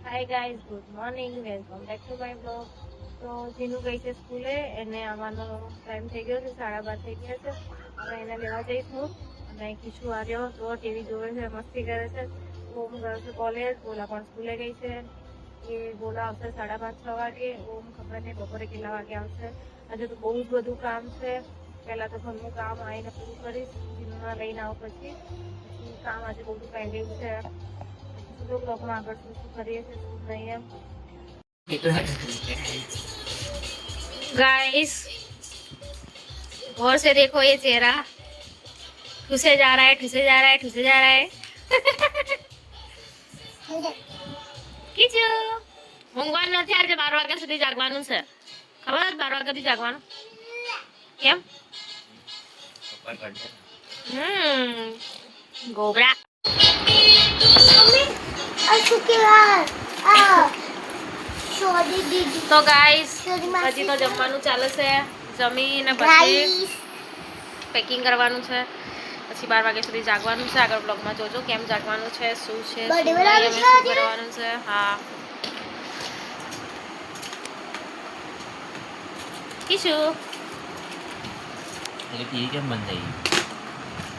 Hi guys, good morning, welcome back to my blog. તો જીનું ગઈ છે સ્કૂલે, એને આવવાનો ટાઈમ થઈ ગયો છે, 12:30 થઈ ગયા છે. હવે એને લેવા જઈશું. અને કીશું આવ્યો તો ટીવી જોવે છે, મસ્તી કરે છે. ઓમ ગયો છે કોલેજ, બોલા પણ સ્કૂલે ગઈ છે. એ બોલા આવશે 5:30-6 વાગે. ઓમ ખબર નહીં બપોરે કેટલા વાગે આવશે. આજે તો બહુ જ બધું કામ છે. પહેલા તો ઘરનું કામ આવીને પૂરું કરીશ, જીનુના લઈને આવું પછી કામ આજે બહુ બધું પેન્ડિંગ છે. બ્લોગમાં આગળ શું કરીએ છીએ શું નહીં એમ. गाइस गौर से देखो ये चेहरा, ठुसे जा रहा है, ठुसे जा रहा है, ठुसे जा रहा है. કીચું ઊંઘવાનું નથી, આજે 12 વાગ્યા સુધી જાગવાનું છે. ખબર જ 12 વાગ્યા સુધી જાગવાનું કેમ? ગોબરા તો ગાઈસ હજી તો જમવાનું ચાલે છે. જમીને પછી પેકિંગ કરવાનું છે. પછી 12 વાગ્યા સુધી જાગવાનું છે. આગળ બ્લોગમાં જોજો કેમ જાગવાનું છે, શું છે, શું કરવાનું છે. હા કીશું ટીવી કેમ બંધ થઈ?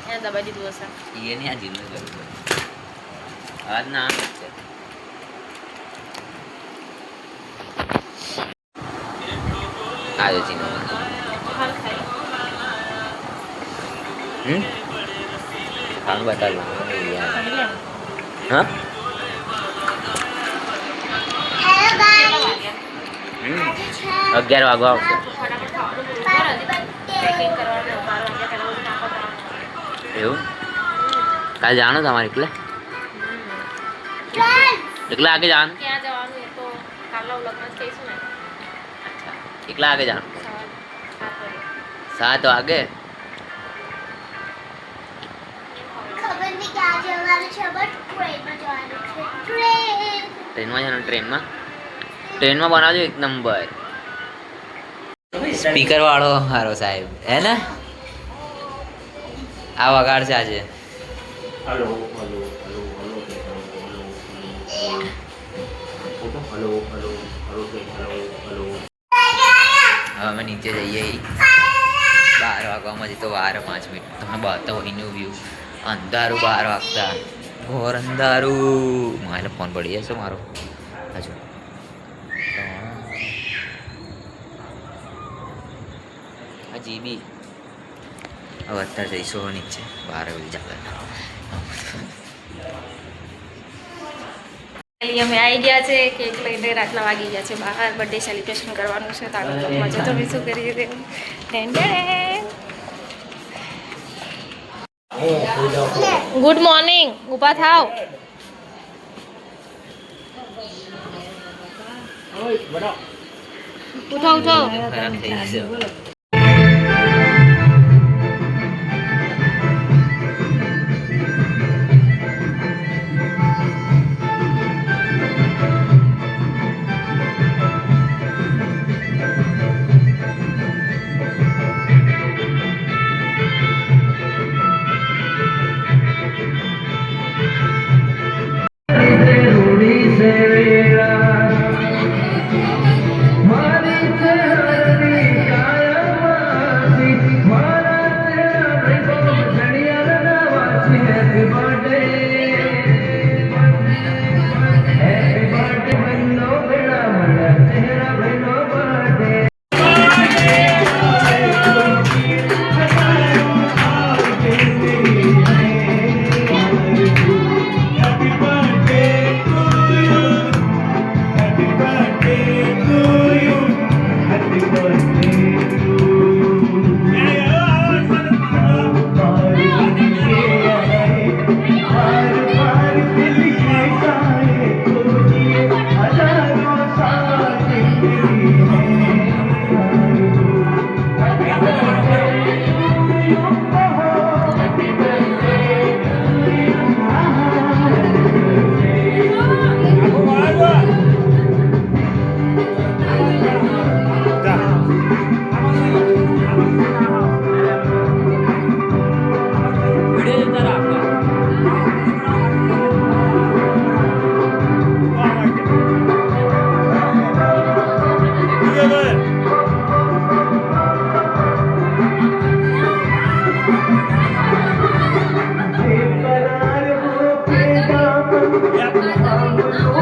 એને દબાઈ દીધું હશે. એ નહીં, આ જીનું આજ ના આવ્યો જીનો. ખાવાનું બતાવું. હા 11 વાગવા આવશે. એવું કાલે જાણો તમારે એકલા આગે જાણ. ક્યાં જવાનું એ તો કાલના વ્લોગમાં જ કહીશું ને. અચ્છા એકલા આગે જાણ 7 વાગે. ટ્રેનમાં જવાનું. ટ્રેનમાં બનાવજો એક નંબર. સ્પીકર વાળો હારો સાહેબ હે ને. આ વગાડશે આજે. Hello hello hello hello hello hello hello. હવે અમે નીચે જઈએ. 12 વાગવામાં તો 5 મિનિટ તમને બતાવો એનું વ્યૂ. અંધારું 12 વાગતા, ઘોર અંધારું. મારે ફોન પડી જશે મારો હજુ. આ જીબી હવે અત્યારે જઈશું નીચે 12 વાગે જવાનું. અમે આવી ગયા છે. કેક લઈને રાતના વાગી ગયા છે બહાર. બર્થડે સેલિબ્રેશન કરવાનું છે. તારું બ્લોગમાં જો તમે શું કરીએ તે. ગુડ મોર્નિંગ, ઊભા થાવ. ઉઠો ઉઠો. ખરાબ થઈ જશે. Oh,